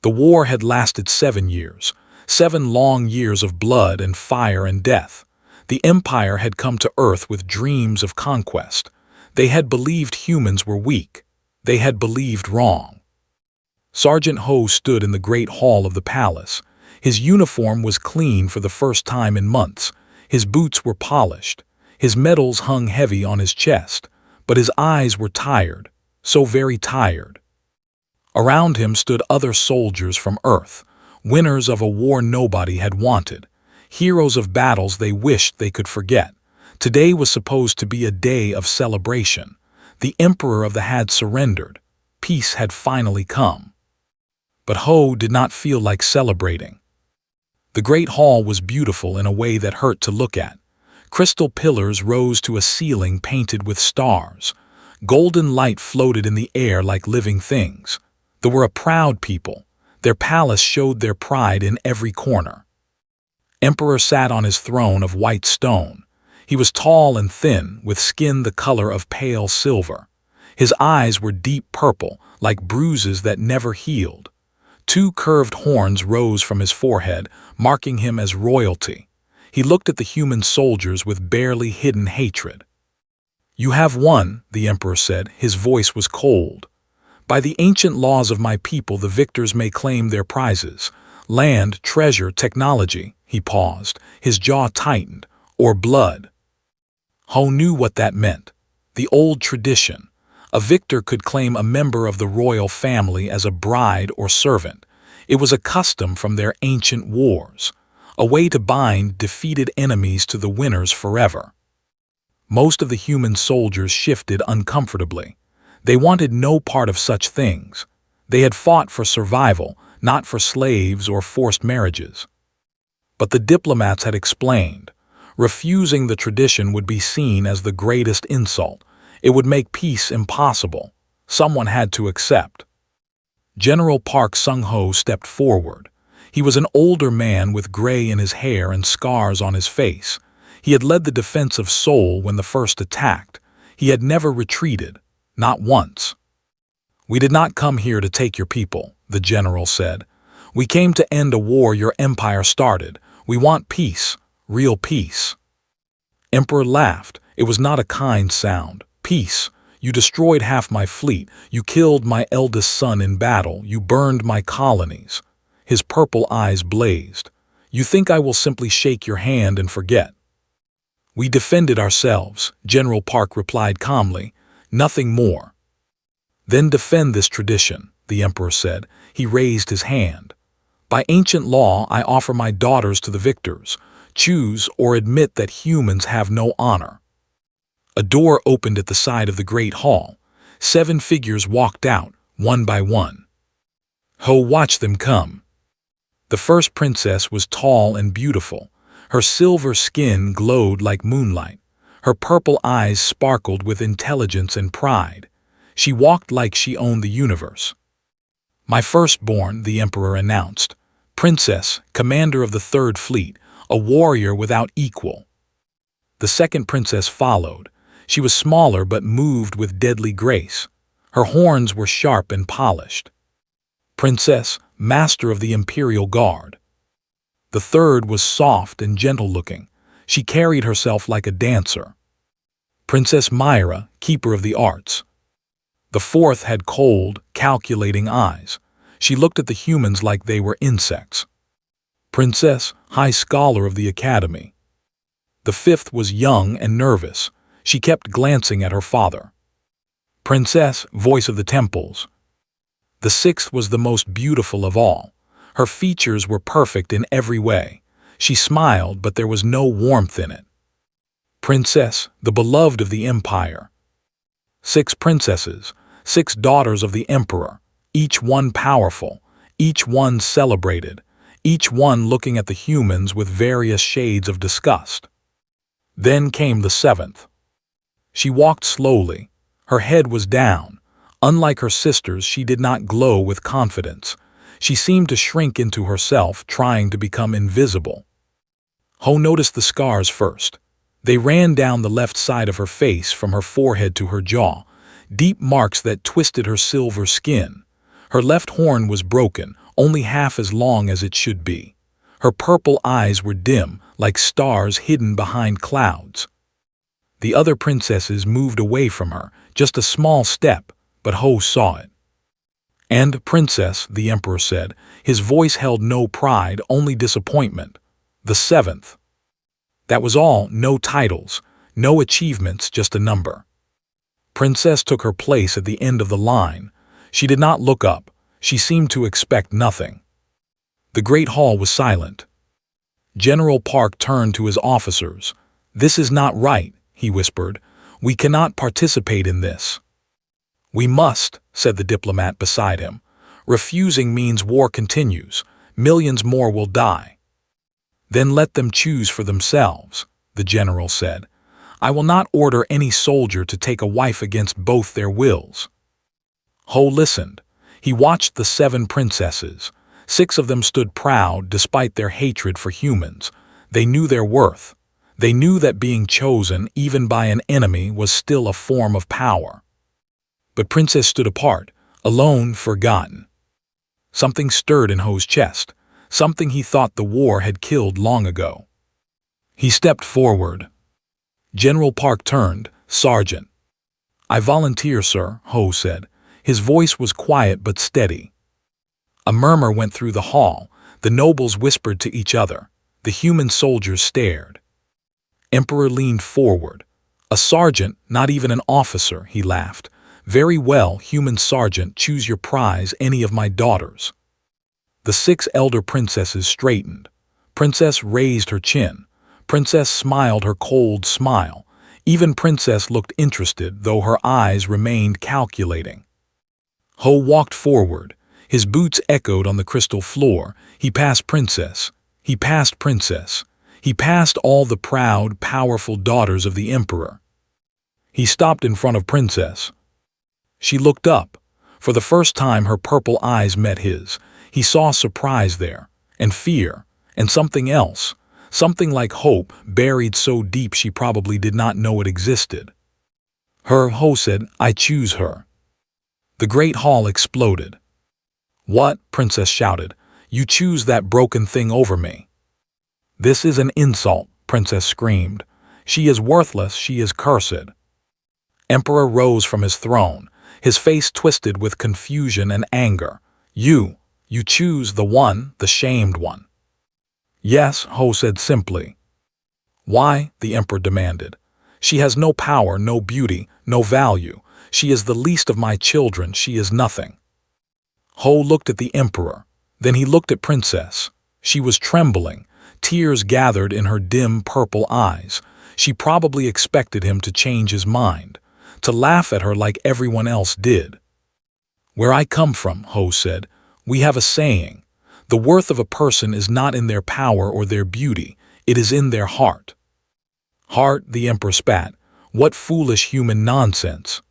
The war had lasted 7 years, 7 long years of blood and fire and death. The Empire had come to Earth with dreams of conquest. They had believed humans were weak. They had believed wrong. Sergeant Ho stood in the great hall of the palace. His uniform was clean for the first time in months. His boots were polished. His medals hung heavy on his chest, but his eyes were tired, so very tired. Around him stood other soldiers from Earth, winners of a war nobody had wanted, heroes of battles they wished they could forget. Today was supposed to be a day of celebration. The Emperor of the had surrendered. Peace had finally come. But Ho did not feel like celebrating. The great hall was beautiful in a way that hurt to look at. Crystal pillars rose to a ceiling painted with stars. Golden light floated in the air like living things. They were a proud people. Their palace showed their pride in every corner. Emperor sat on his throne of white stone. He was tall and thin, with skin the color of pale silver. His eyes were deep purple, like bruises that never healed. 2 curved horns rose from his forehead, marking him as royalty. He looked at the human soldiers with barely hidden hatred. "You have won," the Emperor said. His voice was cold. "By the ancient laws of my people, the victors may claim their prizes. Land, treasure, technology." He paused, his jaw tightened. "Or blood." Ho knew what that meant. The old tradition. A victor could claim a member of the royal family as a bride or servant. It was a custom from their ancient wars, a way to bind defeated enemies to the winners forever. Most of the human soldiers shifted uncomfortably. They wanted no part of such things. They had fought for survival, not for slaves or forced marriages. But the diplomats had explained. Refusing the tradition would be seen as the greatest insult. It would make peace impossible. Someone had to accept. General Park Sung-ho stepped forward. He was an older man with gray in his hair and scars on his face. He had led the defense of Seoul when the first attacked. He had never retreated, not once. "We did not come here to take your people," the general said. "We came to end a war your empire started. We want peace, real peace." Emperor laughed. It was not a kind sound. "Peace. You destroyed half my fleet. You killed my eldest son in battle. You burned my colonies." His purple eyes blazed. "You think I will simply shake your hand and forget?" "We defended ourselves," General Park replied calmly. "Nothing more." "Then defend this tradition," the Emperor said. He raised his hand. "By ancient law, I offer my daughters to the victors. Choose or admit that humans have no honor." A door opened at the side of the great hall. 7 figures walked out, one by one. Ho watched them come. The first princess was tall and beautiful. Her silver skin glowed like moonlight. Her purple eyes sparkled with intelligence and pride. She walked like she owned the universe. "My firstborn," the Emperor announced. "Princess, commander of the 3rd Fleet, a warrior without equal." The second princess followed. She was smaller but moved with deadly grace. Her horns were sharp and polished. "Princess, master of the Imperial Guard." The third was soft and gentle-looking. She carried herself like a dancer. "Princess Myra, keeper of the arts." The fourth had cold, calculating eyes. She looked at the humans like they were insects. "Princess, high scholar of the academy." The fifth was young and nervous. She kept glancing at her father. "Princess, voice of the temples." The sixth was the most beautiful of all. Her features were perfect in every way. She smiled, but there was no warmth in it. "Princess, the beloved of the empire." 6 princesses, 6 daughters of the emperor, each one powerful, each one celebrated, each one looking at the humans with various shades of disgust. Then came the 7th. She walked slowly. Her head was down. Unlike her sisters, she did not glow with confidence. She seemed to shrink into herself, trying to become invisible. Ho noticed the scars first. They ran down the left side of her face from her forehead to her jaw, deep marks that twisted her silver skin. Her left horn was broken, only half as long as it should be. Her purple eyes were dim, like stars hidden behind clouds. The other princesses moved away from her, just a small step, but Ho saw it. "And, princess," the emperor said, his voice held no pride, only disappointment. "The seventh." That was all, no titles, no achievements, just a number. Princess took her place at the end of the line. She did not look up. She seemed to expect nothing. The great hall was silent. General Park turned to his officers. "This is not right," he whispered. "We cannot participate in this." "We must," said the diplomat beside him. "Refusing means war continues. Millions more will die." "Then let them choose for themselves," the general said. "I will not order any soldier to take a wife against both their wills." Ho listened. He watched the 7 princesses. 6 of them stood proud despite their hatred for humans. They knew their worth. They knew that being chosen, even by an enemy, was still a form of power. But Princess stood apart, alone, forgotten. Something stirred in Ho's chest, something he thought the war had killed long ago. He stepped forward. General Park turned. "Sergeant." "I volunteer, sir," Ho said. His voice was quiet but steady. A murmur went through the hall. The nobles whispered to each other. The human soldiers stared. Emperor leaned forward. "A sergeant, not even an officer," he laughed. "Very well, human sergeant, choose your prize, any of my daughters." The 6 elder princesses straightened. Princess raised her chin. Princess smiled her cold smile. Even Princess looked interested, though her eyes remained calculating. Ho walked forward. His boots echoed on the crystal floor. He passed Princess. He passed Princess. He passed all the proud, powerful daughters of the emperor. He stopped in front of Princess. She looked up. For the first time her purple eyes met his. He saw surprise there, and fear, and something else, something like hope, buried so deep she probably did not know it existed. Ho said, "I choose her." The great hall exploded. "What?" Princess shouted. "You choose that broken thing over me." "This is an insult," Princess screamed. "She is worthless, she is cursed." Emperor rose from his throne, his face twisted with confusion and anger. You choose the one, the shamed one." "Yes," Ho said simply. "Why?" the emperor demanded. "She has no power, no beauty, no value. She is the least of my children, she is nothing." Ho looked at the emperor. Then he looked at Princess. She was trembling. Tears gathered in her dim purple eyes. She probably expected him to change his mind, to laugh at her like everyone else did. "Where I come from," Ho said, "we have a saying. The worth of a person is not in their power or their beauty, it is in their heart." "Heart," the emperor spat. "What foolish human nonsense."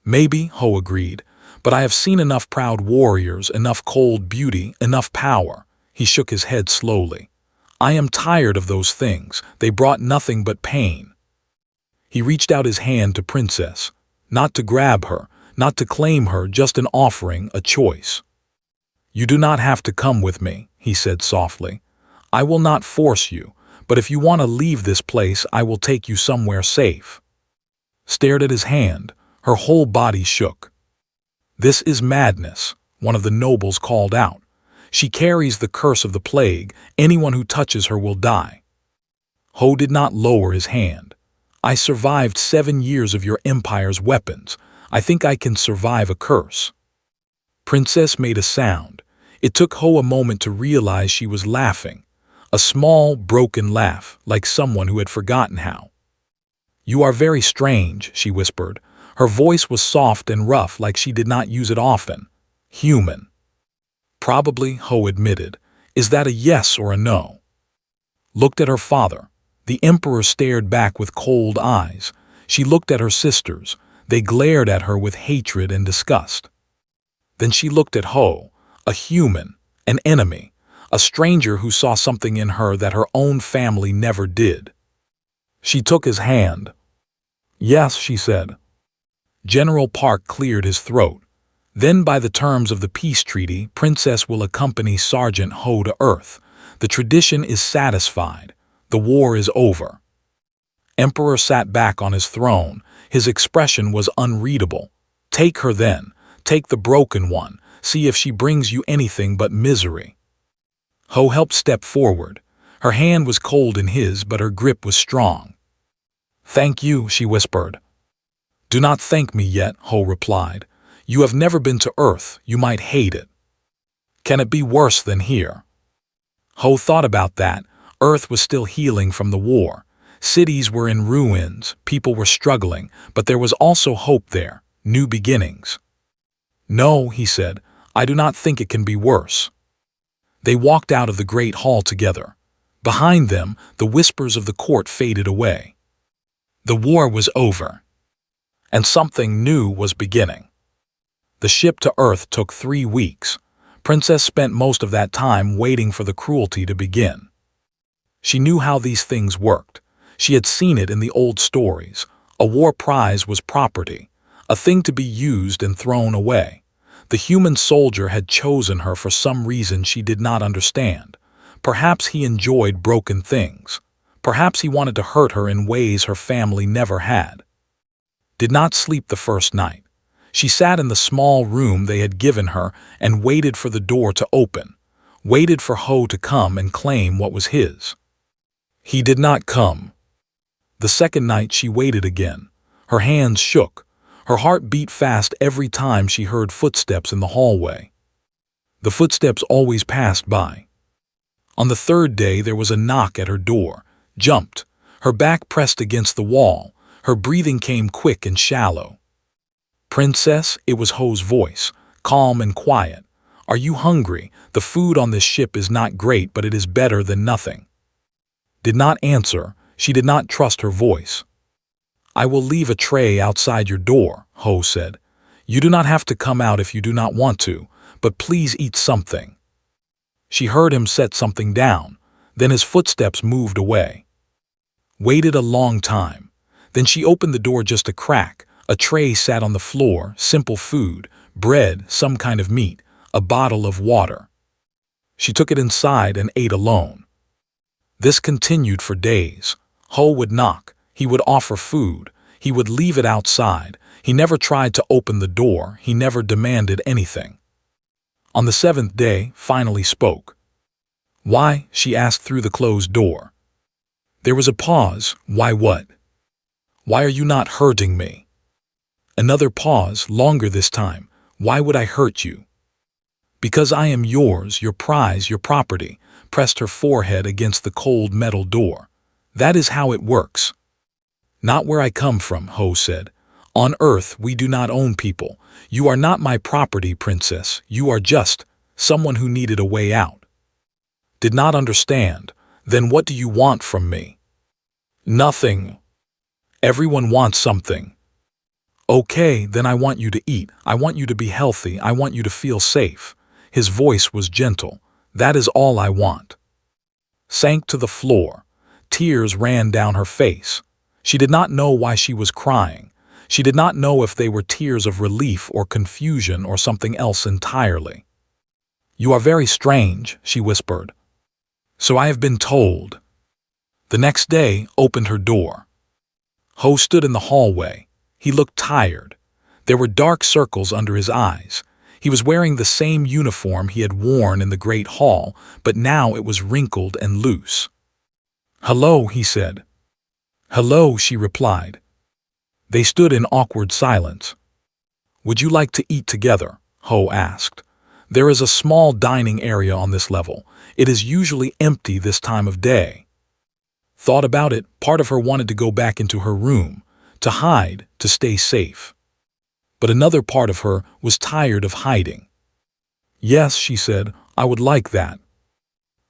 "Maybe," Ho agreed, "but I have seen enough proud warriors, enough cold beauty, enough power." He shook his head slowly. "I am tired of those things. They brought nothing but pain." He reached out his hand to Princess, not to grab her, not to claim her, just an offering, a choice. "You do not have to come with me," he said softly. "I will not force you, but if you want to leave this place, I will take you somewhere safe." Stared at his hand. Her whole body shook. "This is madness," one of the nobles called out. "She carries the curse of the plague. Anyone who touches her will die." Ho did not lower his hand. "I survived 7 years of your empire's weapons. I think I can survive a curse." Princess made a sound. It took Ho a moment to realize she was laughing. A small, broken laugh, like someone who had forgotten how. "You are very strange," she whispered. Her voice was soft and rough, like she did not use it often. "Human." "Probably," Ho admitted. "Is that a yes or a no?" Looked at her father. The emperor stared back with cold eyes. She looked at her sisters. They glared at her with hatred and disgust. Then she looked at Ho, a human, an enemy, a stranger who saw something in her that her own family never did. She took his hand. "Yes," she said. General Park cleared his throat. Then by the terms of the peace treaty, Princess will accompany Sergeant Ho to Earth. The tradition is satisfied. The war is over. Emperor sat back on his throne. His expression was unreadable. Take her then. Take the broken one. See if she brings you anything but misery. Ho helped step forward. Her hand was cold in his, but her grip was strong. Thank you, she whispered. Do not thank me yet, Ho replied. You have never been to Earth. You might hate it. Can it be worse than here? Ho thought about that. Earth was still healing from the war. Cities were in ruins, people were struggling, but there was also hope there, new beginnings. No, he said, I do not think it can be worse. They walked out of the great hall together. Behind them, the whispers of the court faded away. The war was over, and something new was beginning. The ship to Earth took 3 weeks. Princess spent most of that time waiting for the cruelty to begin. She knew how these things worked. She had seen it in the old stories. A war prize was property, a thing to be used and thrown away. The human soldier had chosen her for some reason she did not understand. Perhaps he enjoyed broken things. Perhaps he wanted to hurt her in ways her family never had. Did not sleep the first night. She sat in the small room they had given her and waited for the door to open, waited for Ho to come and claim what was his. He did not come. The second night she waited again. Her hands shook. Her heart beat fast every time she heard footsteps in the hallway. The footsteps always passed by. On the third day there was a knock at her door. Jumped. Her back pressed against the wall. Her breathing came quick and shallow. Princess, it was Ho's voice, calm and quiet. Are you hungry? The food on this ship is not great, but it is better than nothing. Did not answer. She did not trust her voice. I will leave a tray outside your door, Ho said. You do not have to come out if you do not want to, but please eat something. She heard him set something down. Then his footsteps moved away. Waited a long time. Then she opened the door just a crack. A tray sat on the floor, simple food, bread, some kind of meat, a bottle of water. She took it inside and ate alone. This continued for days. Ho would knock. He would offer food. He would leave it outside. He never tried to open the door. He never demanded anything. On the 7th day, finally spoke. Why? She asked through the closed door. There was a pause. Why what? Why are you not hurting me? Another pause, longer this time. Why would I hurt you? Because I am yours, your prize, your property, pressed her forehead against the cold metal door. That is how it works. Not where I come from, Ho said. On Earth, we do not own people. You are not my property, princess. You are just someone who needed a way out. Did not understand. Then what do you want from me? Nothing. Everyone wants something. Okay, then I want you to eat. I want you to be healthy. I want you to feel safe. His voice was gentle. That is all I want. Sank to the floor. Tears ran down her face. She did not know why she was crying. She did not know if they were tears of relief or confusion or something else entirely. You are very strange, she whispered. So I have been told. The next day opened her door. Ho stood in the hallway. He looked tired. There were dark circles under his eyes. He was wearing the same uniform he had worn in the Great Hall, but now it was wrinkled and loose. Hello, he said. Hello, she replied. They stood in awkward silence. Would you like to eat together? Ho asked. There is a small dining area on this level. It is usually empty this time of day. Thought about it, part of her wanted to go back into her room, to hide, to stay safe. But another part of her was tired of hiding. Yes, she said, I would like that.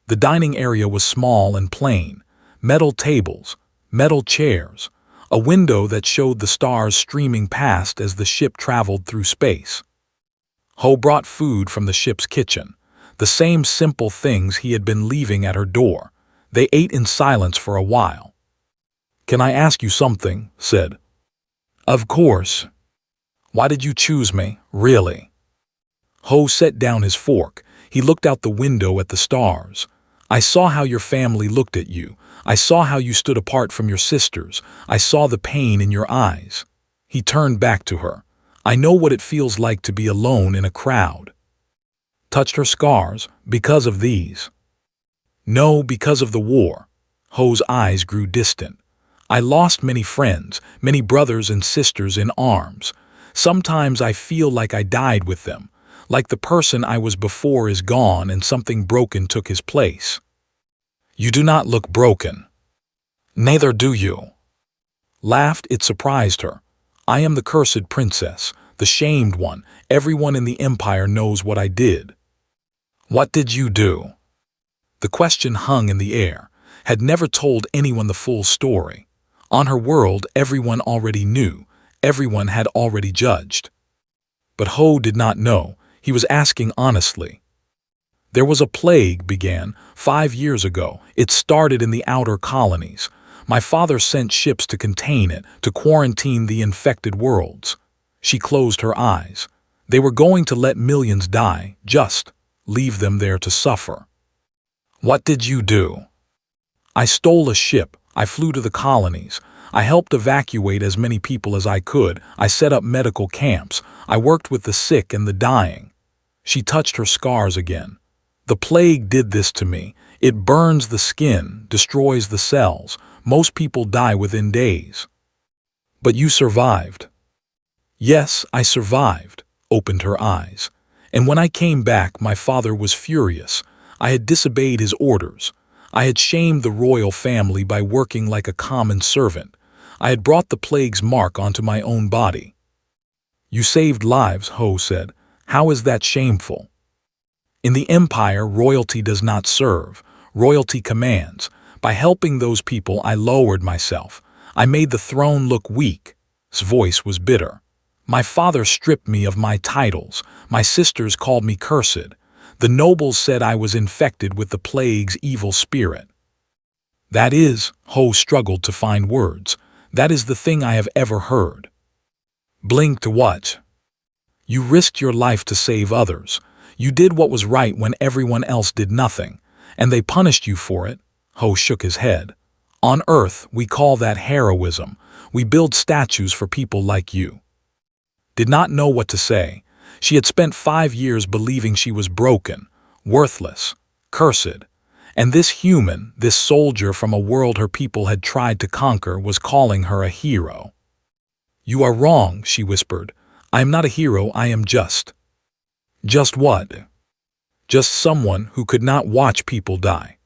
The dining area was small and plain, metal tables, metal chairs, a window that showed the stars streaming past as the ship traveled through space. Ho brought food from the ship's kitchen, the same simple things he had been leaving at her door. They ate in silence for a while. Can I ask you something? Said. Of course. Why did you choose me, really? Ho set down his fork. He looked out the window at the stars. I saw how your family looked at you. I saw how you stood apart from your sisters. I saw the pain in your eyes. He turned back to her. I know what it feels like to be alone in a crowd. Touched her scars because of these. No, because of the war. Ho's eyes grew distant. I lost many friends, many brothers and sisters in arms. Sometimes I feel like I died with them, like the person I was before is gone and something broken took his place. You do not look broken. Neither do you. Laughed, it surprised her. I am the cursed princess, the shamed one. Everyone in the empire knows what I did. What did you do? The question hung in the air, had never told anyone the full story. On her world, everyone already knew, everyone had already judged. But Ho did not know, he was asking honestly. There was a plague began 5 years ago. It started in the outer colonies. My father sent ships to contain it, to quarantine the infected worlds. She closed her eyes. They were going to let millions die, just leave them there to suffer. What did you do? I stole a ship. I flew to the colonies. I helped evacuate as many people as I could. I set up medical camps. I worked with the sick and the dying. She touched her scars again. The plague did this to me. It burns the skin, destroys the cells. Most people die within days. But you survived. Yes, I survived, opened her eyes. And when I came back, my father was furious. I had disobeyed his orders. I had shamed the royal family by working like a common servant. I had brought the plague's mark onto my own body. You saved lives, Ho said. How is that shameful? In the empire, royalty does not serve. Royalty commands. By helping those people, I lowered myself. I made the throne look weak. His voice was bitter. My father stripped me of my titles. My sisters called me cursed. The nobles said I was infected with the plague's evil spirit. That is, Ho struggled to find words. That is the thing I have ever heard. Blinked what? You risked your life to save others. You did what was right when everyone else did nothing, and they punished you for it. Ho shook his head. On Earth, we call that heroism. We build statues for people like you. Did not know what to say. She had spent 5 years believing she was broken, worthless, cursed. And this human, this soldier from a world her people had tried to conquer, was calling her a hero. You are wrong, she whispered. I am not a hero, I am just. Just what? Just someone who could not watch people die.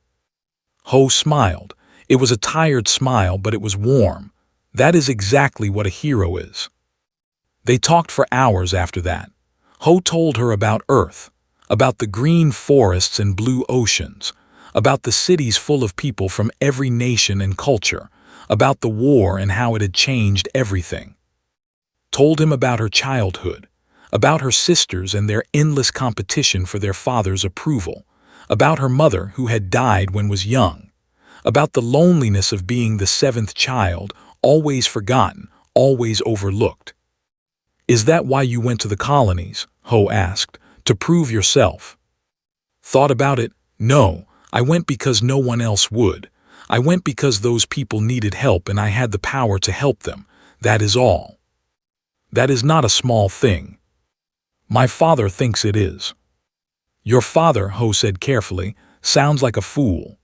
Ho smiled. It was a tired smile, but it was warm. That is exactly what a hero is. They talked for hours after that. Ho told her about Earth, about the green forests and blue oceans, about the cities full of people from every nation and culture, about the war and how it had changed everything. Told him about her childhood, about her sisters and their endless competition for their father's approval, about her mother who had died when was young, about the loneliness of being the 7th child, always forgotten, always overlooked. Is that why you went to the colonies? Ho asked. To prove yourself. Thought about it? No, I went because no one else would. I went because those people needed help and I had the power to help them. That is all. That is not a small thing. My father thinks it is. Your father, Ho said carefully, sounds like a fool.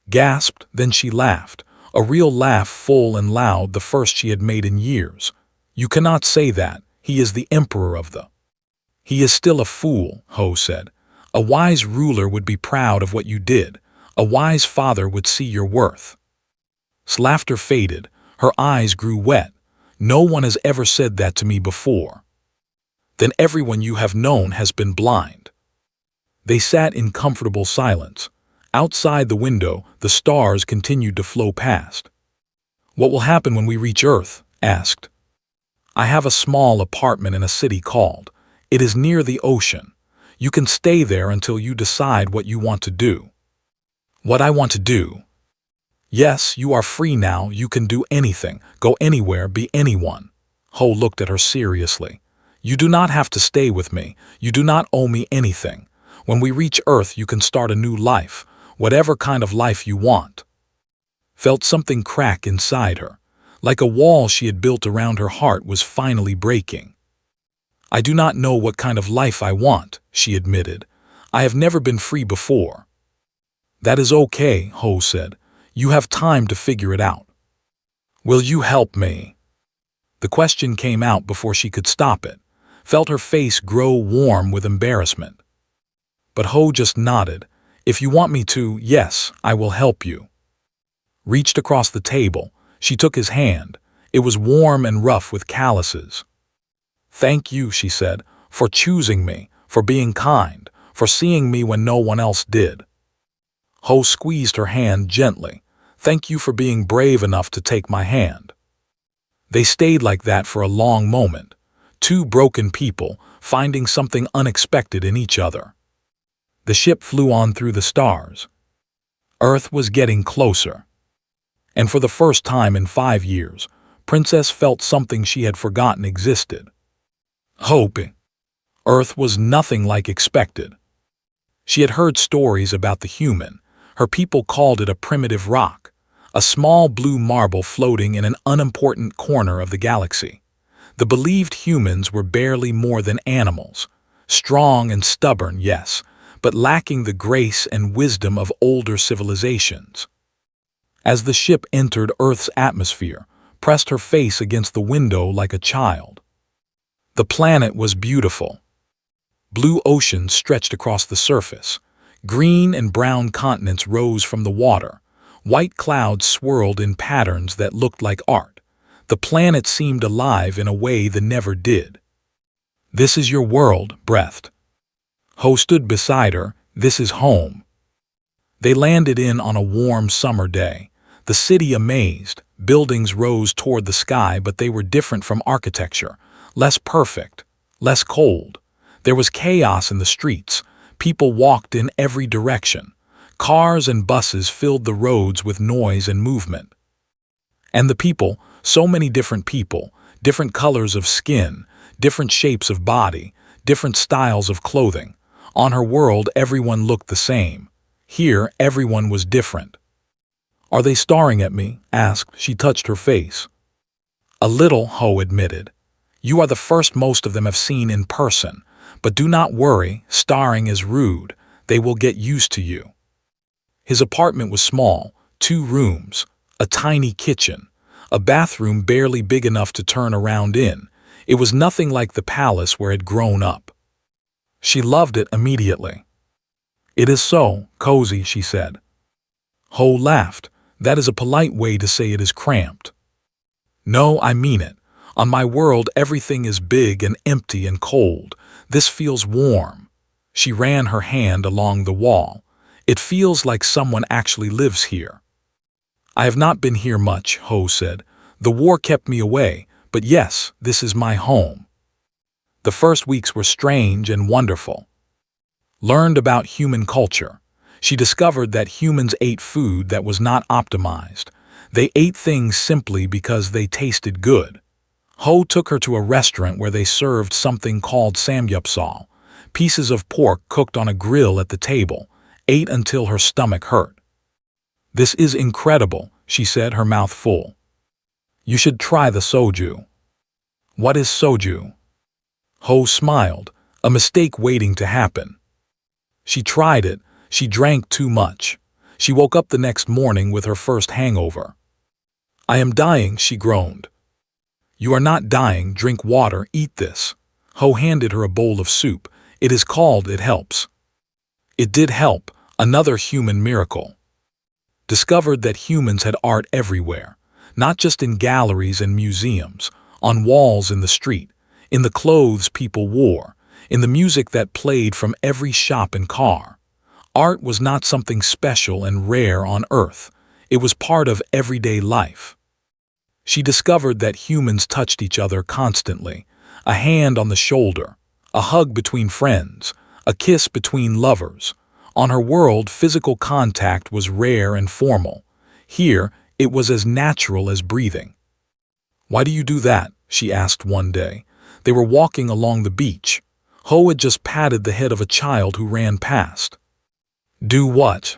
Gasped, then she laughed. A real laugh, full and loud, the first she had made in years. You cannot say that. He is the emperor of the... He is still a fool, Ho said. A wise ruler would be proud of what you did. A wise father would see your worth. Laughter faded. Her eyes grew wet. No one has ever said that to me before. Then everyone you have known has been blind. They sat in comfortable silence. Outside the window, the stars continued to flow past. What will happen when we reach Earth? Asked. I have a small apartment in a city called. It is near the ocean. You can stay there until you decide what you want to do. What I want to do? Yes, you are free now. You can do anything, go anywhere, be anyone. Ho looked at her seriously. You do not have to stay with me. You do not owe me anything. When we reach Earth, you can start a new life, whatever kind of life you want. Felt something crack inside her, like a wall she had built around her heart was finally breaking. I do not know what kind of life I want, she admitted. I have never been free before. That is okay, Ho said. You have time to figure it out. Will you help me? The question came out before she could stop it, felt her face grow warm with embarrassment. But Ho just nodded. If you want me to, yes, I will help you. Reached across the table, she took his hand. It was warm and rough with calluses. Thank you, she said, for choosing me, for being kind, for seeing me when no one else did. Ho squeezed her hand gently. Thank you for being brave enough to take my hand. They stayed like that for a long moment, two broken people finding something unexpected in each other. The ship flew on through the stars. Earth was getting closer. And for the first time in 5 years, Princess felt something she had forgotten existed. Hope. Earth was nothing like expected. She had heard stories about the human. Her people called it a primitive rock, a small blue marble floating in an unimportant corner of the galaxy. The believed humans were barely more than animals, strong and stubborn, yes, but lacking the grace and wisdom of older civilizations. As the ship entered Earth's atmosphere, pressed her face against the window like a child. The planet was beautiful. Blue oceans stretched across the surface. Green and brown continents rose from the water. White clouds swirled in patterns that looked like art. The planet seemed alive in a way the never did. This is your world, breathed. Ho stood beside her. This is home. They landed in on a warm summer day. The city amazed. Buildings rose toward the sky, but they were different from architecture. Less perfect, less cold. There was chaos in the streets. People walked in every direction. Cars and buses filled the roads with noise and movement. And the people, so many different people, different colors of skin, different shapes of body, different styles of clothing. On her world, everyone looked the same. Here, everyone was different. Are they staring at me? Asked. She touched her face. A little, Ho admitted. You are the first most of them have seen in person. But do not worry, staring is rude. They will get used to you. His apartment was small, 2 rooms, a tiny kitchen, a bathroom barely big enough to turn around in. It was nothing like the palace where it had grown up. She loved it immediately. It is so cozy, she said. Ho laughed. That is a polite way to say it is cramped. No, I mean it. On my world, everything is big and empty and cold. This feels warm. She ran her hand along the wall. It feels like someone actually lives here. I have not been here much, Ho said. The war kept me away, but yes, this is my home. The first weeks were strange and wonderful. Learned about human culture. She discovered that humans ate food that was not optimized. They ate things simply because they tasted good. Ho took her to a restaurant where they served something called samgyeopsal, pieces of pork cooked on a grill at the table, ate until her stomach hurt. This is incredible, she said, her mouth full. You should try the soju. What is soju? Ho smiled, a mistake waiting to happen. She tried it. She drank too much. She woke up the next morning with her first hangover. I am dying, she groaned. You are not dying, drink water, eat this. Ho handed her a bowl of soup. It is called It Helps. It did help, another human miracle. Discovered that humans had art everywhere, not just in galleries and museums, on walls in the street, in the clothes people wore, in the music that played from every shop and car. Art was not something special and rare on Earth. It was part of everyday life. She discovered that humans touched each other constantly, a hand on the shoulder, a hug between friends, a kiss between lovers. On her world, physical contact was rare and formal. Here, it was as natural as breathing. Why do you do that? She asked one day. They were walking along the beach. Ho had just patted the head of a child who ran past. Do what?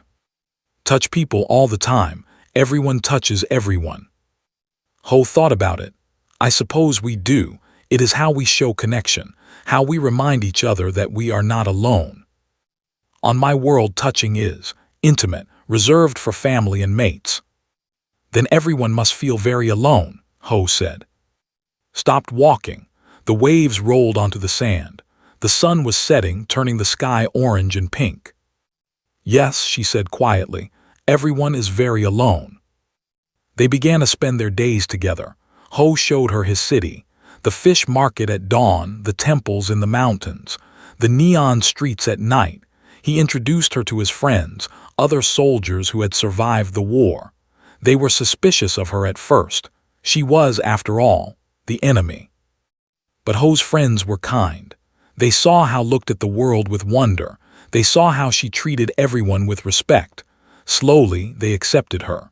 Touch people all the time. Everyone touches everyone. Ho thought about it. I suppose we do. It is how we show connection, how we remind each other that we are not alone. On my world, touching is intimate, reserved for family and mates. Then everyone must feel very alone, Ho said. Stopped walking. The waves rolled onto the sand. The sun was setting, turning the sky orange and pink. Yes, she said quietly, everyone is very alone. They began to spend their days together. Ho showed her his city, the fish market at dawn, the temples in the mountains, the neon streets at night. He introduced her to his friends, other soldiers who had survived the war. They were suspicious of her at first. She was, after all, the enemy. But Ho's friends were kind. They saw how looked at the world with wonder. They saw how she treated everyone with respect. Slowly, they accepted her.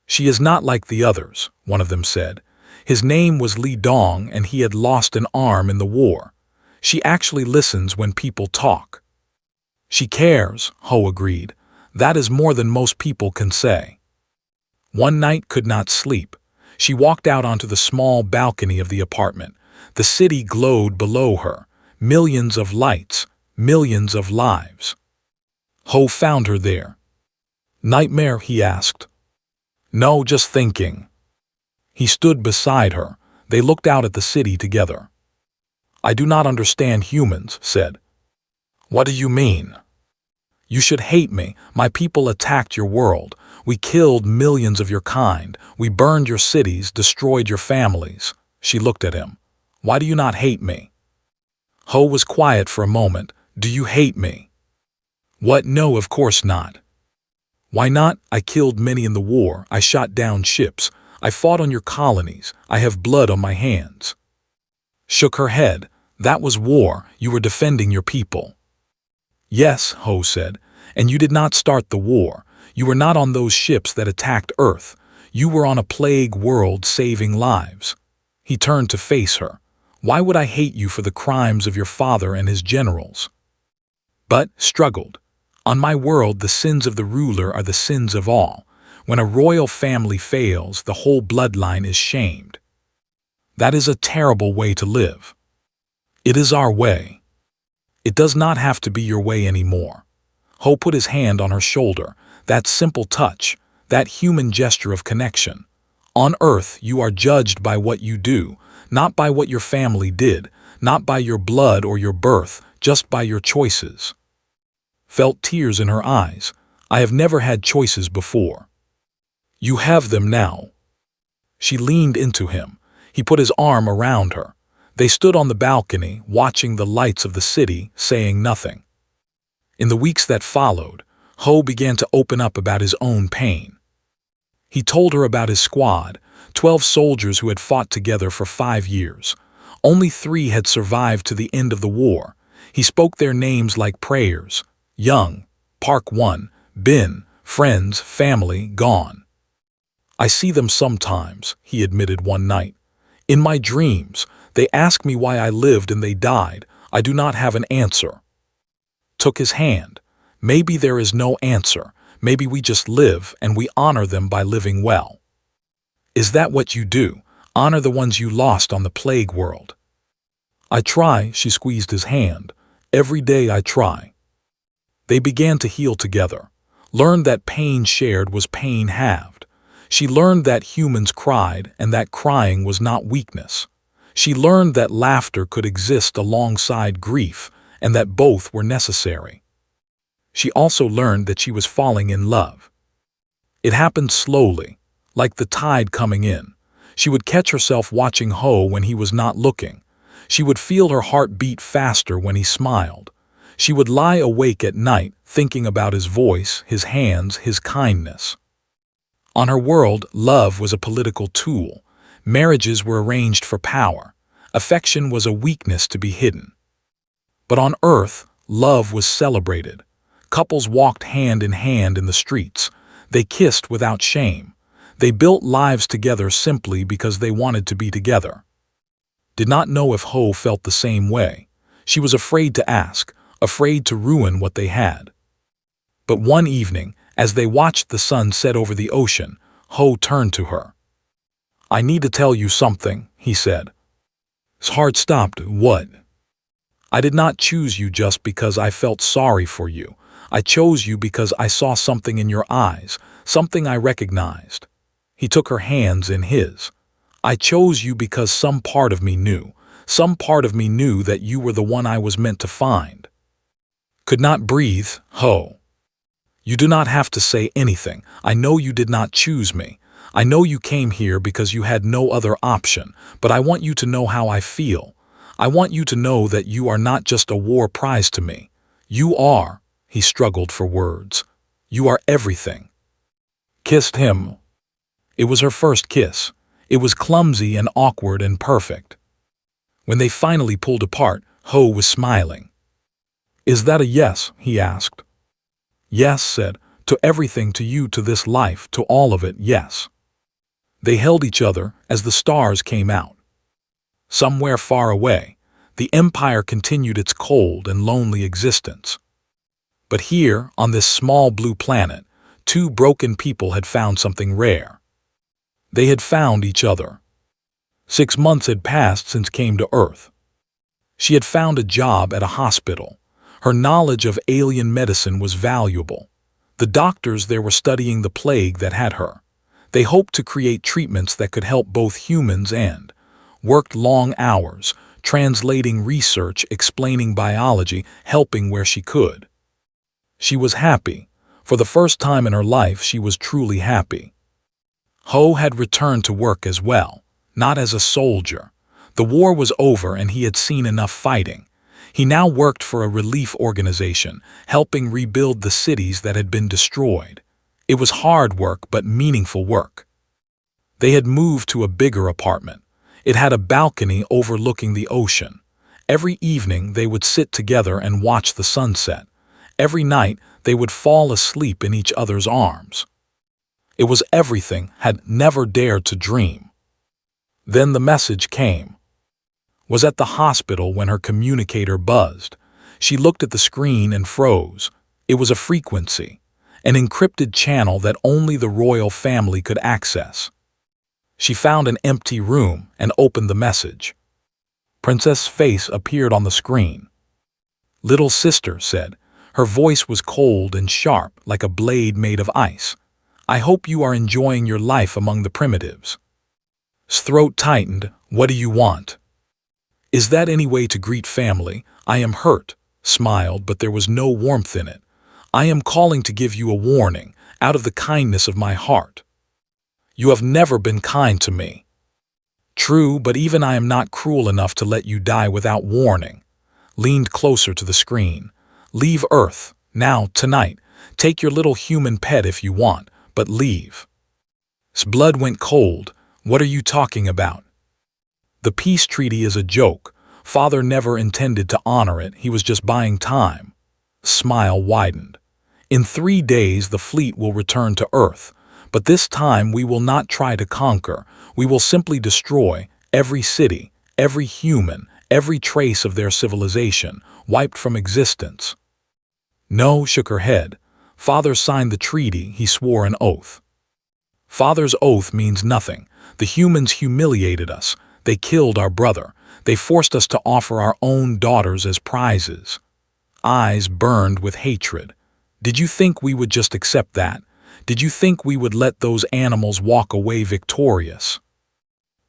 She is not like the others, one of them said. His name was Li Dong and he had lost an arm in the war. She actually listens when people talk. She cares, Ho agreed. That is more than most people can say. One night could not sleep. She walked out onto the small balcony of the apartment. The city glowed below her. Millions of lights, millions of lives. Ho found her there. Nightmare, he asked. No, just thinking. He stood beside her. They looked out at the city together. I do not understand humans, said. What do you mean? You should hate me. My people attacked your world. We killed millions of your kind. We burned your cities, destroyed your families. She looked at him. Why do you not hate me? Ho was quiet for a moment. Do you hate me? What? No, of course not. Why not? I killed many in the war. I shot down ships. I fought on your colonies. I have blood on my hands. Shook her head. That was war. You were defending your people. Yes, Ho said, and you did not start the war. You were not on those ships that attacked Earth. You were on a plague world saving lives. He turned to face her. Why would I hate you for the crimes of your father and his generals? But struggled. On my world, the sins of the ruler are the sins of all. When a royal family fails, the whole bloodline is shamed. That is a terrible way to live. It is our way. It does not have to be your way anymore. Ho put his hand on her shoulder. That simple touch, that human gesture of connection. On Earth, you are judged by what you do, not by what your family did, not by your blood or your birth, just by your choices. Felt tears in her eyes. I have never had choices before. You have them now. She leaned into him. He put his arm around her. They stood on the balcony, watching the lights of the city, saying nothing. In the weeks that followed, Ho began to open up about his own pain. He told her about his squad, 12 soldiers who had fought together for 5 years. Only 3 had survived to the end of the war. He spoke their names like prayers. Young, Park 1, Bin, friends, family, gone. I see them sometimes, he admitted one night. In my dreams, they ask me why I lived and they died. I do not have an answer. Took his hand. Maybe there is no answer. Maybe we just live and we honor them by living well. Is that what you do? Honor the ones you lost on the plague world? I try, she squeezed his hand. Every day I try. They began to heal together. Learned that pain shared was pain halved. She learned that humans cried and that crying was not weakness. She learned that laughter could exist alongside grief and that both were necessary. She also learned that she was falling in love. It happened slowly, like the tide coming in. She would catch herself watching Ho when he was not looking. She would feel her heart beat faster when he smiled. She would lie awake at night thinking about his voice, his hands, his kindness. On her world, love was a political tool. Marriages were arranged for power. Affection was a weakness to be hidden. But on Earth, love was celebrated. Couples walked hand in hand in the streets. They kissed without shame. They built lives together simply because they wanted to be together. did not know if Ho felt the same way. She was afraid to ask, afraid to ruin what they had. But one evening, as they watched the sun set over the ocean, Ho turned to her. "I need to tell you something," he said. His heart stopped. "What?" "I did not choose you just because I felt sorry for you. I chose you because I saw something in your eyes, something I recognized." He took her hands in his. "I chose you because some part of me knew that you were the one I was meant to find." Could not breathe. Ho. "You do not have to say anything. I know you did not choose me. I know you came here because you had no other option, but I want you to know how I feel. I want you to know that you are not just a war prize to me. You are," he struggled for words, "you are everything." Kissed him. It was her first kiss. It was clumsy and awkward and perfect. When they finally pulled apart, Ho was smiling. "Is that a yes?" he asked. "Yes," said, "to everything, to you, to this life, to all of it, yes." They held each other as the stars came out. Somewhere far away, the Empire continued its cold and lonely existence. But here, on this small blue planet, two broken people had found something rare. They had found each other. 6 months had passed since came to Earth. She had found a job at a hospital. Her knowledge of alien medicine was valuable. The doctors there were studying the plague that had her. They hoped to create treatments that could help both humans and worked long hours, translating research, explaining biology, helping where she could. She was happy. For the first time in her life, she was truly happy. Ho had returned to work as well, not as a soldier. The war was over and he had seen enough fighting. He now worked for a relief organization, helping rebuild the cities that had been destroyed. It was hard work, but meaningful work. They had moved to a bigger apartment. It had a balcony overlooking the ocean. Every evening they would sit together and watch the sunset. Every night they would fall asleep in each other's arms. It was everything had never dared to dream. Then the message came. Was at the hospital when her communicator buzzed. She looked at the screen and froze. It was a frequency, an encrypted channel that only the royal family could access. She found an empty room and opened the message. Princess' face appeared on the screen. "Little sister," said. Her voice was cold and sharp, like a blade made of ice. "I hope you are enjoying your life among the primitives." His throat tightened. "What do you want?" "Is that any way to greet family? I am hurt," smiled, but there was no warmth in it. "I am calling to give you a warning, out of the kindness of my heart. You have never been kind to me." "True, but even I am not cruel enough to let you die without warning." Leaned closer to the screen. "Leave Earth, now, tonight. Take your little human pet if you want, but leave." His blood went cold. "What are you talking about?" "The peace treaty is a joke. Father never intended to honor it. He was just buying time." Smile widened. "In 3 days the fleet will return to Earth. But this time we will not try to conquer. We will simply destroy every city, every human, every trace of their civilization, wiped from existence." "No," shook her head. "Father signed the treaty," he swore an oath. "Father's oath means nothing. The humans humiliated us. They killed our brother. They forced us to offer our own daughters as prizes." Eyes burned with hatred. "Did you think we would just accept that? Did you think we would let those animals walk away victorious?"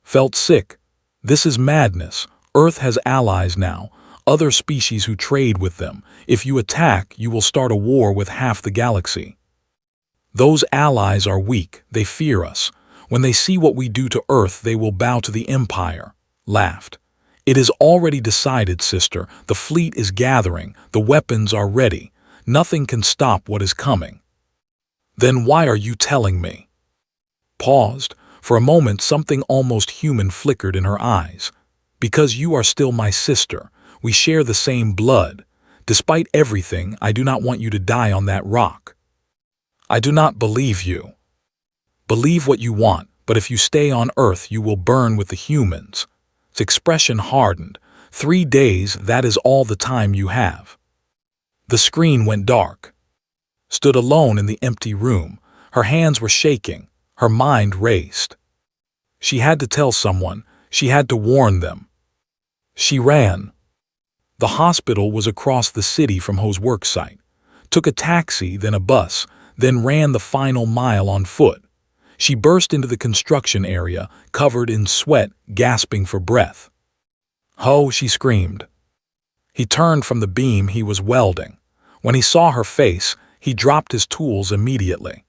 Felt sick. "This is madness. Earth has allies now, other species who trade with them. If you attack, you will start a war with half the galaxy. Those allies are weak. They fear us. When they see what we do to Earth, they will bow to the Empire." Laughed. "It is already decided, sister. The fleet is gathering. The weapons are ready. Nothing can stop what is coming." "Then why are you telling me?" Paused. For a moment something almost human flickered in her eyes. "Because you are still my sister. We share the same blood. Despite everything, I do not want you to die on that rock." "I do not believe you." "Believe what you want, but if you stay on Earth you will burn with the humans." Its expression hardened. 3 days, that is all the time you have. The screen went dark. Stood alone in the empty room. Her hands were shaking. Her mind raced. She had to tell someone. She had to warn them. She ran. The hospital was across the city from Ho's worksite. Took a taxi, then a bus, then ran the final mile on foot. She burst into the construction area, covered in sweat, gasping for breath. "Ho!" she screamed. He turned from the beam he was welding. When he saw her face, he dropped his tools immediately.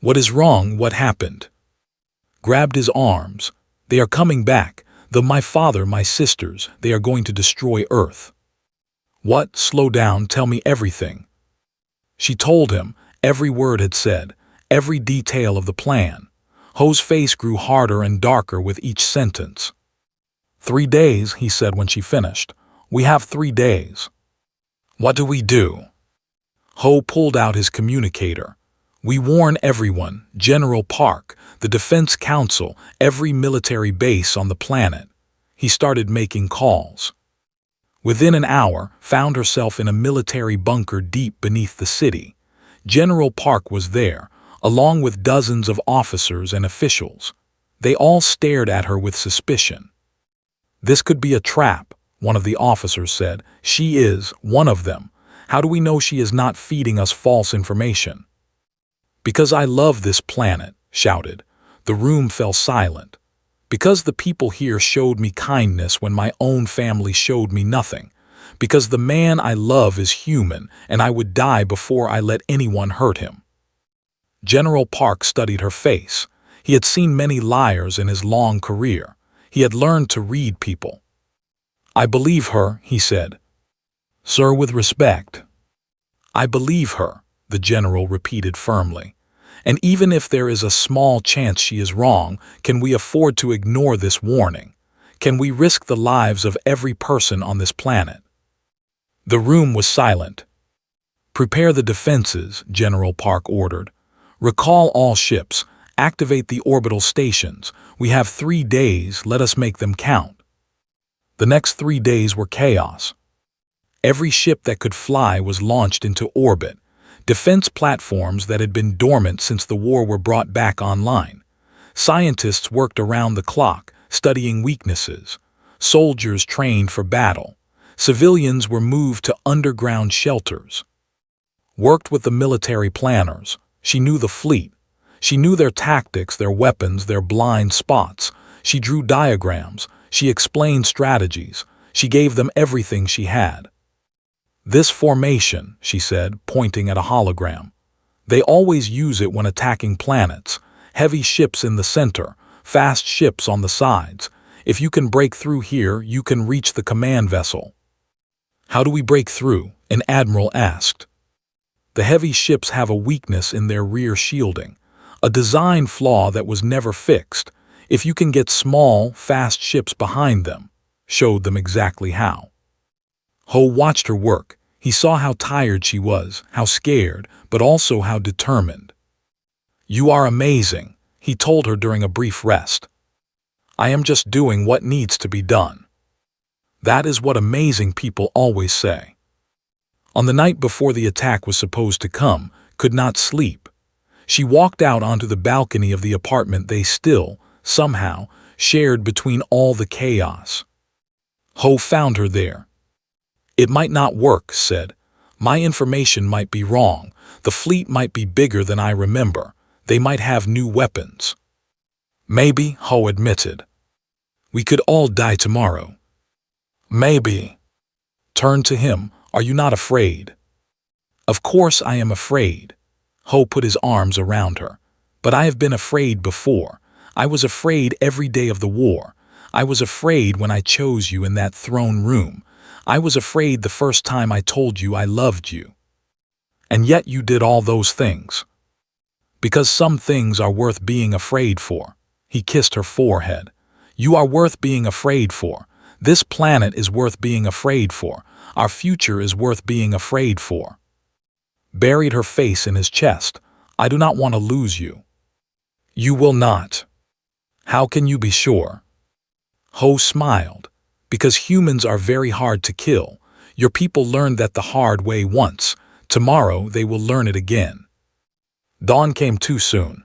"What is wrong? What happened?" Grabbed his arms. "They are coming back. My father, my sisters, they are going to destroy Earth." "What? Slow down, tell me everything." She told him. Every word had said, every detail of the plan. Ho's face grew harder and darker with each sentence. 3 days, he said when she finished. "We have 3 days. What do we do?" Ho pulled out his communicator. "We warn everyone, General Park, the Defense Council, every military base on the planet." He started making calls. Within an hour, found herself in a military bunker deep beneath the city. General Park was there, along with dozens of officers and officials. They all stared at her with suspicion. "This could be a trap," one of the officers said. "She is one of them. How do we know she is not feeding us false information?" "Because I love this planet," shouted. The room fell silent. "Because the people here showed me kindness when my own family showed me nothing. Because the man I love is human, and I would die before I let anyone hurt him." General Park studied her face. He had seen many liars in his long career. He had learned to read people. "I believe her," he said. "Sir, with respect." "I believe her," the general repeated firmly. "And even if there is a small chance she is wrong, can we afford to ignore this warning? Can we risk the lives of every person on this planet?" The room was silent. "Prepare the defenses," General Park ordered. "Recall all ships. Activate the orbital stations. We have 3 days, let us make them count." The next 3 days were chaos. Every ship that could fly was launched into orbit. Defense platforms that had been dormant since the war were brought back online. Scientists worked around the clock, studying weaknesses. Soldiers trained for battle. Civilians were moved to underground shelters. Worked with the military planners. She knew the fleet. She knew their tactics, their weapons, their blind spots. She drew diagrams. She explained strategies. She gave them everything she had. "This formation," she said, pointing at a hologram. "They always use it when attacking planets. Heavy ships in the center, fast ships on the sides. If you can break through here, you can reach the command vessel." "How do we break through?" an admiral asked. "The heavy ships have a weakness in their rear shielding, a design flaw that was never fixed. If you can get small, fast ships behind them," showed them exactly how. Ho watched her work. He saw how tired she was, how scared, but also how determined. "You are amazing," he told her during a brief rest. "I am just doing what needs to be done." That is what amazing people always say. On the night before the attack was supposed to come, could not sleep. She walked out onto the balcony of the apartment they still, somehow, shared between all the chaos. Ho found her there. "It might not work," said. "My information might be wrong. The fleet might be bigger than I remember. They might have new weapons." "Maybe," Ho admitted. "We could all die tomorrow." "Maybe." Turned to him. "Are you not afraid?" "Of course I am afraid." Ho put his arms around her. "But I have been afraid before. I was afraid every day of the war. I was afraid when I chose you in that throne room. I was afraid the first time I told you I loved you. And yet you did all those things. Because some things are worth being afraid for." He kissed her forehead. "You are worth being afraid for. This planet is worth being afraid for. Our future is worth being afraid for." Buried her face in his chest. "I do not want to lose you." "You will not." "How can you be sure?" Ho smiled. Because humans are very hard to kill. Your people learned that the hard way once. Tomorrow they will learn it again. Dawn came too soon.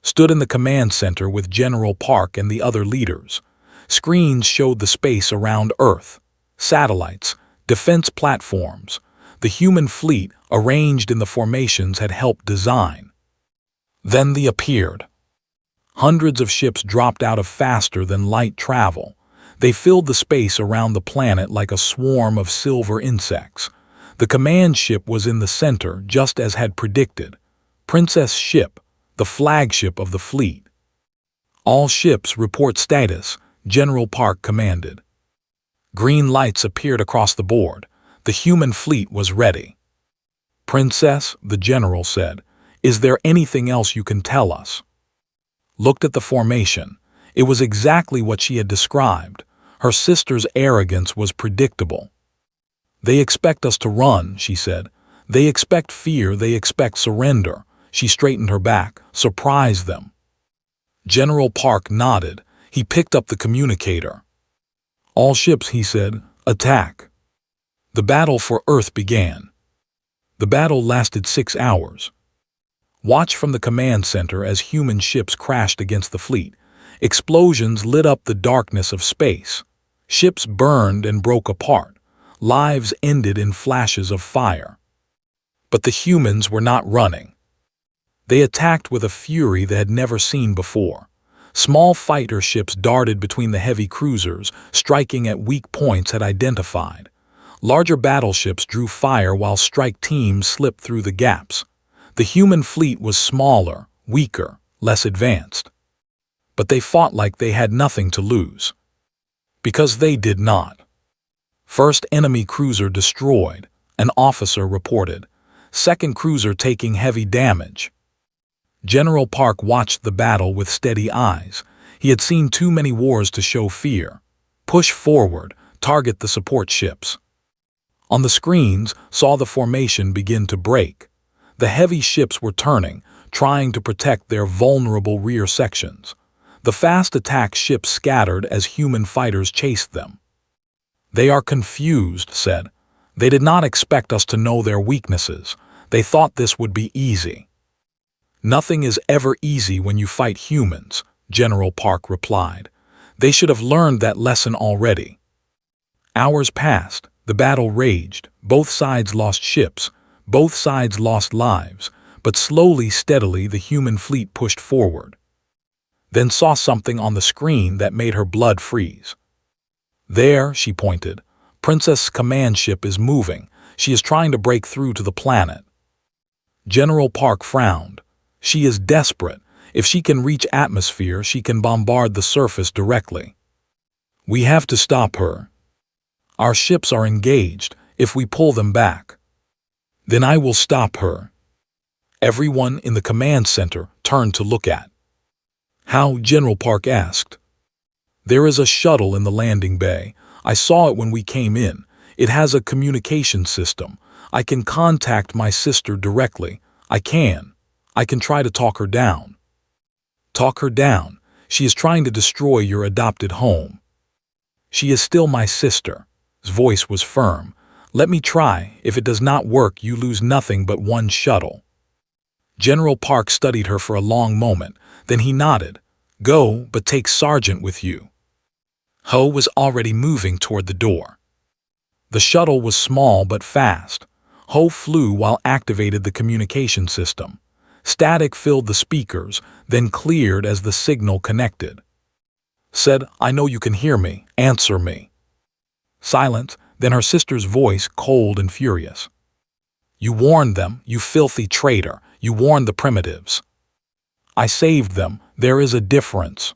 Stood in the command center with General Park and the other leaders. Screens showed the space around Earth. Satellites, defense platforms. The human fleet, arranged in the formations, had helped design. Then they appeared. Hundreds of ships dropped out of faster-than-light travel. They filled the space around the planet like a swarm of silver insects. The command ship was in the center, just as had predicted. Princess Ship, the flagship of the fleet. All ships report status, General Park commanded. Green lights appeared across the board. The human fleet was ready. Princess, the general said, is there anything else you can tell us? Looked at the formation. It was exactly what she had described. Her sister's arrogance was predictable. They expect us to run, she said. They expect fear, they expect surrender. She straightened her back, surprised them. General Park nodded. He picked up the communicator. All ships, he said, attack. The battle for Earth began. The battle lasted 6 hours. Watch from the command center as human ships crashed against the fleet. Explosions lit up the darkness of space. Ships burned and broke apart. Lives ended in flashes of fire. But the humans were not running. They attacked with a fury they had never seen before. Small fighter ships darted between the heavy cruisers, striking at weak points had identified. Larger battleships drew fire while strike teams slipped through the gaps. The human fleet was smaller, weaker, less advanced. But they fought like they had nothing to lose. Because they did not. First enemy cruiser destroyed, an officer reported. Second cruiser taking heavy damage. General Park watched the battle with steady eyes. He had seen too many wars to show fear. Push forward, target the support ships. On the screens, saw the formation begin to break. The heavy ships were turning, trying to protect their vulnerable rear sections. The fast attack ships scattered as human fighters chased them. They are confused, said. They did not expect us to know their weaknesses. They thought this would be easy. Nothing is ever easy when you fight humans, General Park replied. They should have learned that lesson already. Hours passed. The battle raged. Both sides lost ships. Both sides lost lives. But slowly, steadily, the human fleet pushed forward. Then saw something on the screen that made her blood freeze. There, she pointed. Princess' command ship is moving. She is trying to break through to the planet. General Park frowned. She is desperate. If she can reach atmosphere, she can bombard the surface directly. We have to stop her. Our ships are engaged. If we pull them back, then I will stop her. Everyone in the command center turned to look at. How? General Park asked. There is a shuttle in the landing bay. I saw it when we came in. It has a communication system. I can contact my sister directly. I can try to talk her down. Talk her down. She is trying to destroy your adopted home. She is still my sister. His voice was firm. Let me try. If it does not work, you lose nothing but one shuttle. General Park studied her for a long moment. Then he nodded. Go, but take Sergeant with you. Ho was already moving toward the door. The shuttle was small but fast. Ho flew while activated the communication system. Static filled the speakers, then cleared as the signal connected. Said, I know you can hear me. Answer me. Silence, then her sister's voice, cold and furious. You warned them, you filthy traitor. You warned the primitives. I saved them. There is a difference.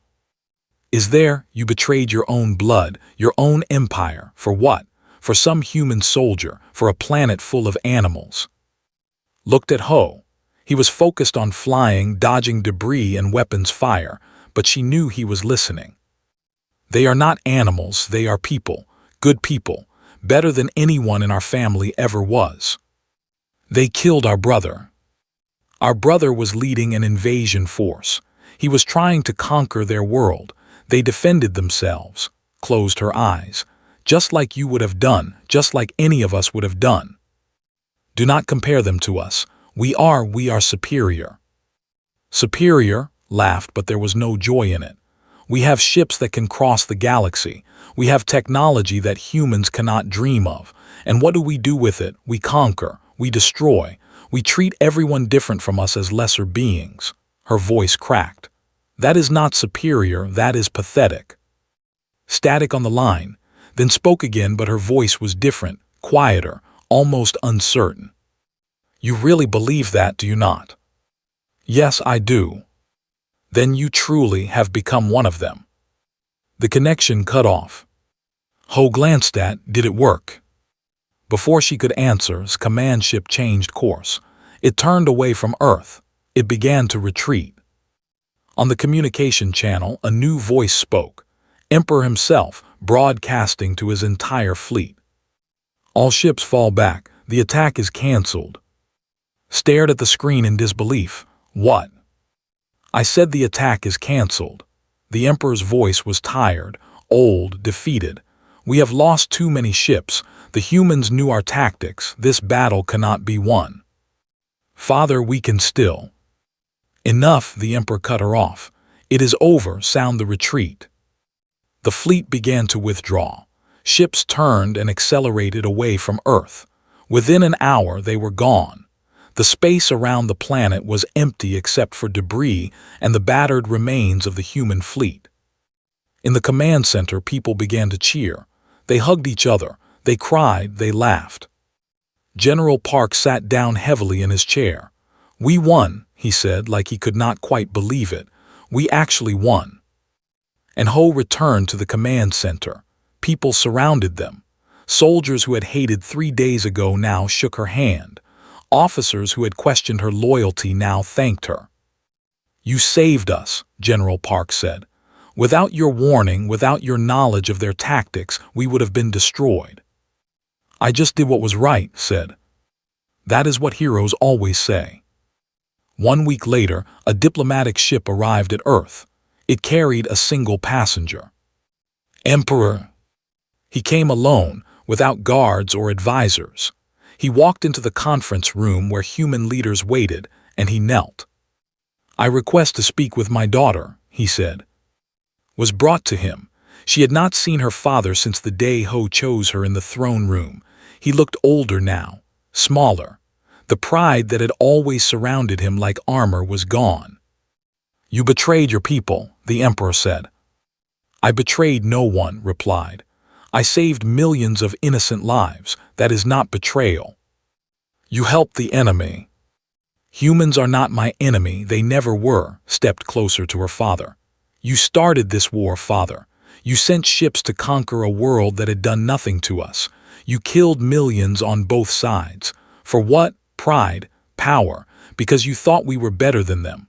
Is there? You betrayed your own blood, your own empire. For what? For some human soldier, for a planet full of animals. Looked at Ho. He was focused on flying, dodging debris and weapons fire, but she knew he was listening. They are not animals, they are people, good people, better than anyone in our family ever was. They killed our brother. Our brother was leading an invasion force. He was trying to conquer their world. They defended themselves, closed her eyes, just like you would have done, just like any of us would have done. Do not compare them to us. We are superior. Superior, laughed, but there was no joy in it. We have ships that can cross the galaxy. We have technology that humans cannot dream of. And what do we do with it? We conquer. We destroy. We treat everyone different from us as lesser beings. Her voice cracked. That is not superior, that is pathetic. Static on the line, then spoke again, but her voice was different, quieter, almost uncertain. You really believe that, do you not? Yes, I do. Then you truly have become one of them. The connection cut off. Ho glanced at, did it work? Before she could answer, his command ship changed course. It turned away from Earth. It began to retreat. On the communication channel, a new voice spoke. Emperor himself, broadcasting to his entire fleet. All ships fall back. The attack is cancelled. Stared at the screen in disbelief. What? I said the attack is cancelled. The Emperor's voice was tired, old, defeated. We have lost too many ships. The humans knew our tactics. This battle cannot be won. Father, we can still. Enough, the Emperor cut her off. It is over, sound the retreat. The fleet began to withdraw. Ships turned and accelerated away from Earth. Within an hour, they were gone. The space around the planet was empty except for debris and the battered remains of the human fleet. In the command center, people began to cheer. They hugged each other. They cried. They laughed. General Park sat down heavily in his chair. We won, he said, like he could not quite believe it. We actually won. And Ho returned to the command center. People surrounded them. Soldiers who had hated 3 days ago now shook her hand. Officers who had questioned her loyalty now thanked her. You saved us, General Park said. Without your warning, without your knowledge of their tactics, we would have been destroyed. I just did what was right, said. That is what heroes always say. 1 week later, a diplomatic ship arrived at Earth. It carried a single passenger. Emperor. He came alone, without guards or advisors. He walked into the conference room where human leaders waited, and he knelt. I request to speak with my daughter, he said. Was brought to him. She had not seen her father since the day Ho chose her in the throne room. He looked older now, smaller. The pride that had always surrounded him like armor was gone. You betrayed your people, the Emperor said. I betrayed no one, replied. I saved millions of innocent lives. That is not betrayal. You helped the enemy. Humans are not my enemy. They never were, stepped closer to her father. You started this war, father. You sent ships to conquer a world that had done nothing to us. You killed millions on both sides. For what? Pride, power, because you thought we were better than them.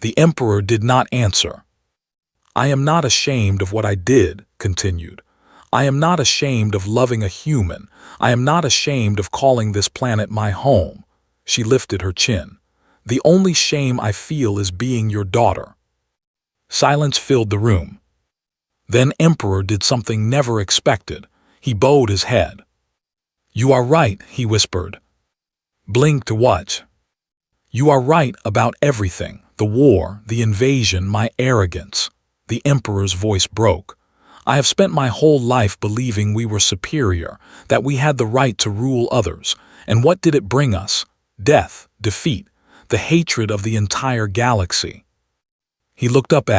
The Emperor did not answer. I am not ashamed of what I did, continued. I am not ashamed of loving a human. I am not ashamed of calling this planet my home. She lifted her chin. The only shame I feel is being your daughter. Silence filled the room. Then Emperor did something never expected. He bowed his head. You are right, he whispered. Blink to watch. You are right about everything. The war, the invasion, my arrogance. The Emperor's voice broke. I have spent my whole life believing we were superior, that we had the right to rule others. And what did it bring us? Death, defeat, the hatred of the entire galaxy. He looked up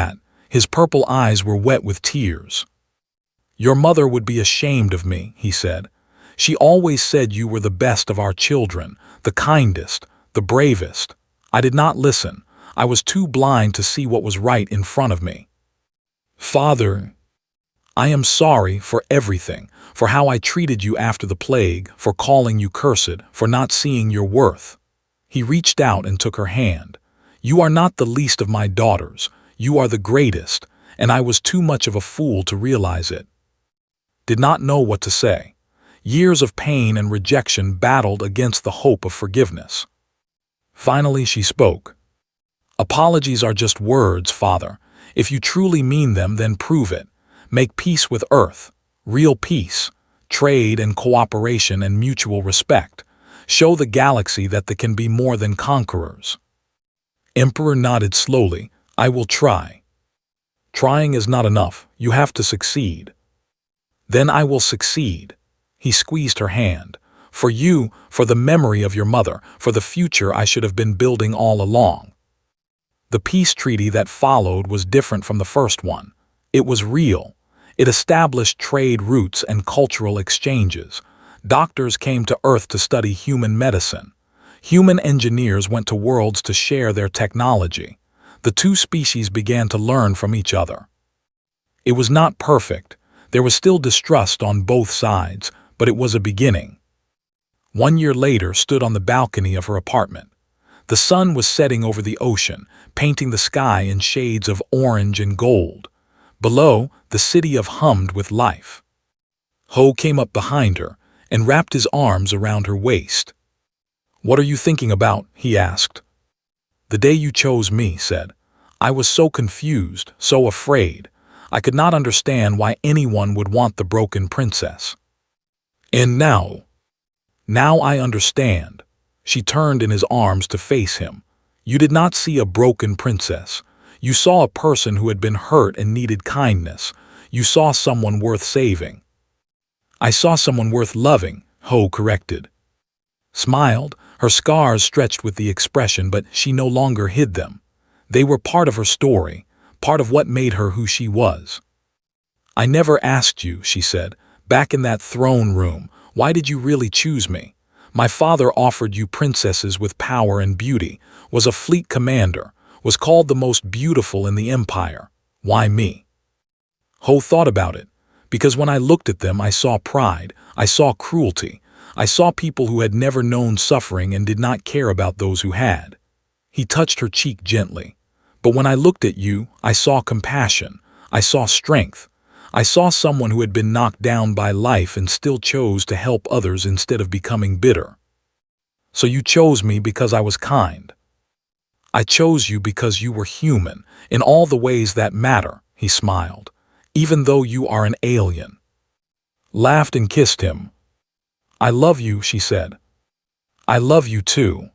his purple eyes were wet with tears. Your mother would be ashamed of me, he said. She always said you were the best of our children, the kindest, the bravest. I did not listen. I was too blind to see what was right in front of me. Father, I am sorry for everything, for how I treated you after the plague, for calling you cursed, for not seeing your worth. He reached out and took her hand. You are not the least of my daughters. You are the greatest, and I was too much of a fool to realize it. Did not know what to say. Years of pain and rejection battled against the hope of forgiveness. Finally she spoke. Apologies are just words, Father. If you truly mean them, then prove it. Make peace with Earth. Real peace. Trade and cooperation and mutual respect. Show the galaxy that they can be more than conquerors. Emperor nodded slowly. I will try. Trying is not enough. You have to succeed. Then I will succeed. He squeezed her hand. For you, for the memory of your mother, for the future I should have been building all along. The peace treaty that followed was different from the first one. It was real. It established trade routes and cultural exchanges. Doctors came to Earth to study human medicine. Human engineers went to worlds to share their technology. The two species began to learn from each other. It was not perfect. There was still distrust on both sides, but it was a beginning. 1 year later stood on the balcony of her apartment. The sun was setting over the ocean, painting the sky in shades of orange and gold. Below, the city hummed with life. Ho came up behind her and wrapped his arms around her waist. What are you thinking about? He asked. The day you chose me, said. I was so confused, so afraid. I could not understand why anyone would want the broken princess. And now I understand. She turned in his arms to face him. You did not see a broken princess. You saw a person who had been hurt and needed kindness. You saw someone worth saving. I saw someone worth loving, Ho corrected. Smiled, her scars stretched with the expression, but she no longer hid them. They were part of her story, part of what made her who she was. I never asked you, she said, back in that throne room, why did you really choose me? My father offered you princesses with power and beauty, was a fleet commander, was called the most beautiful in the empire. Why me? Ho thought about it, because when I looked at them I saw pride, I saw cruelty, I saw people who had never known suffering and did not care about those who had. He touched her cheek gently. But when I looked at you, I saw compassion, I saw strength. I saw someone who had been knocked down by life and still chose to help others instead of becoming bitter. So you chose me because I was kind. I chose you because you were human, in all the ways that matter, he smiled, even though you are an alien. Laughed and kissed him. I love you, she said. I love you too.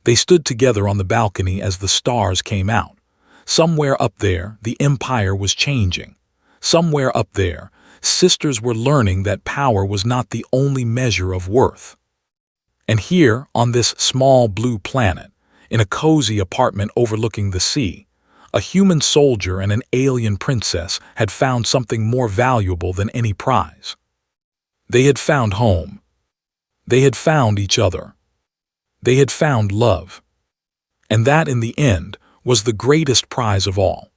They stood together on the balcony as the stars came out. Somewhere up there, the empire was changing. Somewhere up there, sisters were learning that power was not the only measure of worth. And here, on this small blue planet, in a cozy apartment overlooking the sea, a human soldier and an alien princess had found something more valuable than any prize. They had found home. They had found each other. They had found love. And that, in the end, was the greatest prize of all.